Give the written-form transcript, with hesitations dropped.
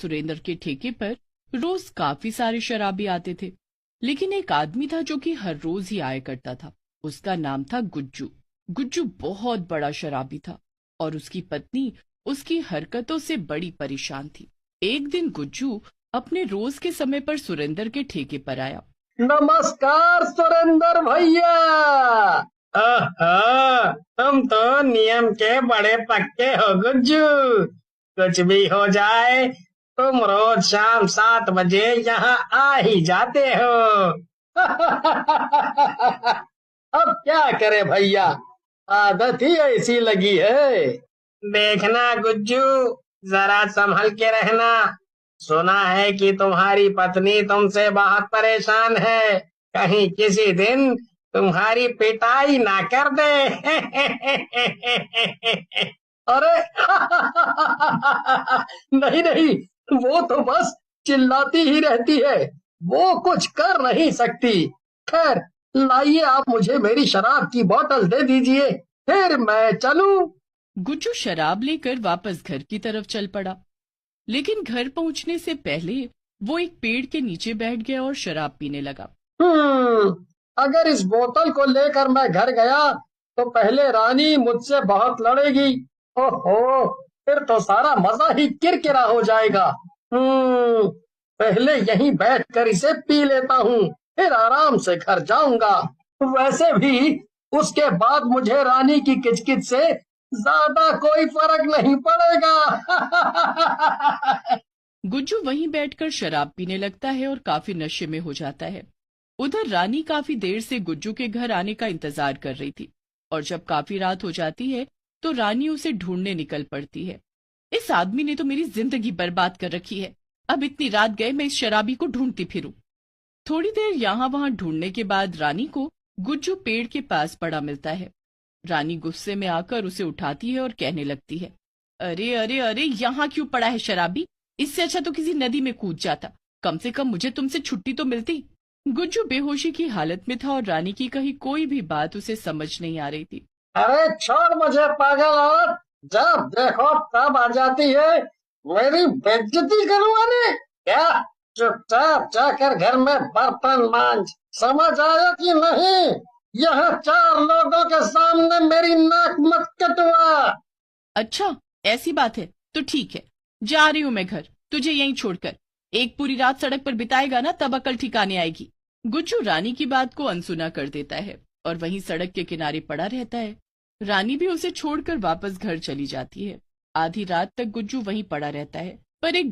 सुरेंद्र के ठेके पर रोज काफी सारे शराबी आते थे, लेकिन एक आदमी था जो कि हर रोज ही आया करता था। उसका नाम था गुज्जू। गुज्जू बहुत बड़ा शराबी था और उसकी पत्नी उसकी हरकतों से बड़ी परेशान थी। एक दिन गुज्जू अपने रोज के समय पर सुरेंद्र के ठेके पर आया। नमस्कार सुरेंद्र भैया। ओहो, तुम तो नियम के बड़े पक्के हो गुज्जू। कुछ भी हो जाए, तुम रोज शाम 7 बजे यहाँ आ ही जाते हो। अब क्या करे भैया, आदत ही ऐसी लगी है। देखना गुज्जू, जरा संभल के रहना। सुना है कि तुम्हारी पत्नी तुमसे बहुत परेशान है, कहीं किसी दिन तुम्हारी पिटाई ना कर दे। अरे नहीं नहीं, वो तो बस चिल्लाती ही रहती है, वो कुछ कर नहीं सकती। खैर, लाइए आप मुझे मेरी शराब की बोतल दे दीजिए, फिर मैं चलूं। गुज्जू शराब लेकर वापस घर की तरफ चल पड़ा, लेकिन घर पहुंचने से पहले वो एक पेड़ के नीचे बैठ गया और शराब पीने लगा। अगर इस बोतल को लेकर मैं घर गया तो पहले रानी मुझसे बहुत लड़ेगी। ओहो, फिर तो सारा मजा ही किरकिरा हो जाएगा। पहले यहीं बैठकर इसे पी लेता हूँ, फिर आराम से घर जाऊंगा। वैसे भी उसके बाद मुझे रानी की किचकिच से ज्यादा कोई फर्क नहीं पड़ेगा। गुज्जू वहीं बैठकर शराब पीने लगता है और काफी नशे में हो जाता है। उधर रानी काफी देर से गुज्जू के घर आने का इंतजार कर रही थी, और जब काफी रात हो जाती है तो रानी उसे ढूंढने निकल पड़ती है। इस आदमी ने तो मेरी जिंदगी बर्बाद कर रखी है, अब इतनी रात गए मैं इस शराबी को ढूंढती फिरूं। थोड़ी देर यहाँ वहां ढूंढने के बाद रानी को गुज्जू पेड़ के पास पड़ा मिलता है। रानी गुस्से में आकर उसे उठाती है और कहने लगती है, अरे अरे अरे, यहाँ क्यों पड़ा है शराबी? इससे अच्छा तो किसी नदी में कूद जाता, कम से कम मुझे तुमसे छुट्टी तो मिलती। गुज्जू बेहोशी की हालत में था और रानी की कही कोई भी बात उसे समझ नहीं आ रही थी। अरे छोड़ मुझे पागल औरत, जब देखो तब आ जाती है मेरी बेइज्जती करवाने। क्या, चुपचाप जाकर घर में बर्तन मांज, समझ आया कि नहीं? यहाँ 4 लोगों के सामने मेरी नाक मत कटवा। अच्छा, ऐसी बात है तो ठीक है, जा रही हूं मैं घर, तुझे यहीं छोड़कर। एक पूरी रात सड़क पर बिताएगा ना, तब अकल ठिकाने आएगी। गुज्जू रानी की बात को अनसुना कर देता है और वहीं सड़क के किनारे पड़ा रहता है। रानी भी उसे छोड़कर वापस घर चली जाती है। आधी रात तक गुज्जू वहीं पड़ा रहता है, पर एक